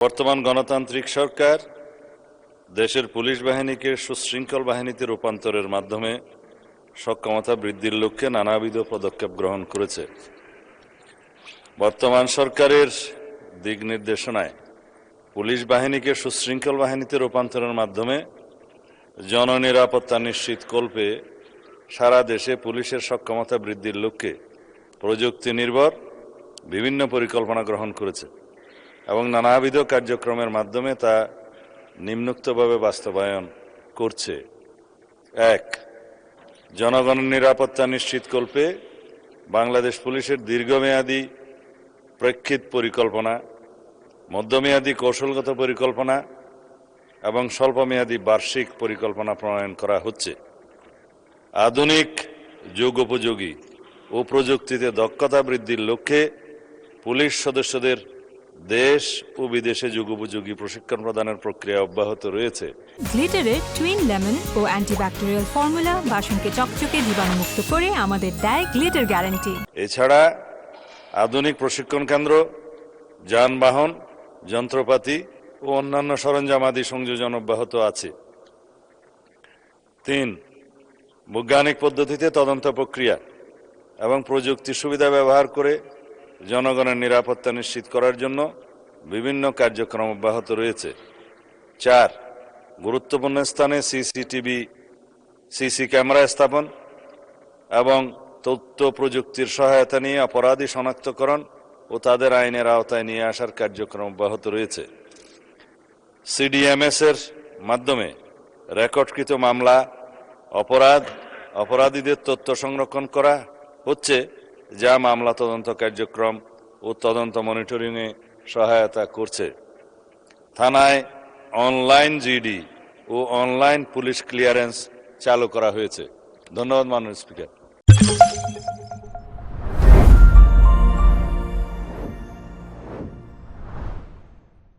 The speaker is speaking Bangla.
বর্তমান গণতান্ত্রিক সরকার দেশের পুলিশ বাহিনীকে সুশৃঙ্খল বাহিনীতে রূপান্তরের মাধ্যমে সক্ষমতা বৃদ্ধির লক্ষ্যে নানাবিধ পদক্ষেপ গ্রহণ করেছে। বর্তমান সরকারের দিক নির্দেশনায় পুলিশ বাহিনীকে সুশৃঙ্খল বাহিনীতে রূপান্তরের মাধ্যমে জননিরাপত্তা নিশ্চিতকল্পে সারা দেশে পুলিশের সক্ষমতা বৃদ্ধির লক্ষ্যে প্রযুক্তি নির্ভর বিভিন্ন পরিকল্পনা গ্রহণ করেছে এবং নানাবিধ কার্যক্রমের মাধ্যমে তা নিম্নোক্তভাবে বাস্তবায়ন করছে। ১. জনগণের নিরাপত্তা নিশ্চিতকল্পে বাংলাদেশ পুলিশের দীর্ঘমেয়াদী প্রেক্ষিত পরিকল্পনা, মধ্যমেয়াদী কৌশলগত পরিকল্পনা এবং স্বল্পমেয়াদী বার্ষিক পরিকল্পনা প্রণয়ন করা হচ্ছে। আধুনিক যুগোপযোগী ও প্রযুক্তিতে দক্ষতা বৃদ্ধির লক্ষ্যে পুলিশ সদস্যদের দেশ ও বিদেশে যুগোপযোগী প্রশিক্ষণ প্রদানের প্রক্রিয়া অব্যাহত রয়েছে। গ্লিটারের টুইন লেমন ও অ্যান্টিব্যাকটেরিয়াল ফর্মুলা বাসনকে চকচকে জীবাণুমুক্ত করে আমাদের দেয় গ্লিটার গ্যারান্টি। এছাড়া আধুনিক প্রশিক্ষণ কেন্দ্র, যানবাহন, যন্ত্রপাতি ও অন্যান্য সরঞ্জাম আদি সংযোজন অব্যাহত আছে। ৩. বৈজ্ঞানিক পদ্ধতিতে তদন্ত প্রক্রিয়া এবং প্রযুক্তি সুবিধা ব্যবহার করে জনগণের নিরাপত্তা নিশ্চিত করার জন্য বিভিন্ন কার্যক্রম অব্যাহত রয়েছে। ৪. গুরুত্বপূর্ণ স্থানে সিসি ক্যামেরা স্থাপন এবং তথ্য প্রযুক্তির সহায়তা নিয়ে অপরাধী শনাক্তকরণ ও তাদের আইনের আওতায় নিয়ে আসার কার্যক্রম অব্যাহত রয়েছে। সিডিএমএস এর মাধ্যমে রেকর্ডকৃত মামলা, অপরাধীদের তথ্য সংরক্ষণ করা হচ্ছে, যা মামলা তদন্ত কার্যক্রম ও তদন্ত মনিটরিংয়ে সহায়তা করছে। থানায় অনলাইন জিডি ও অনলাইন পুলিশ ক্লিয়ারেন্স চালু করা হয়েছে। ধন্যবাদ মাননীয় স্পিকার।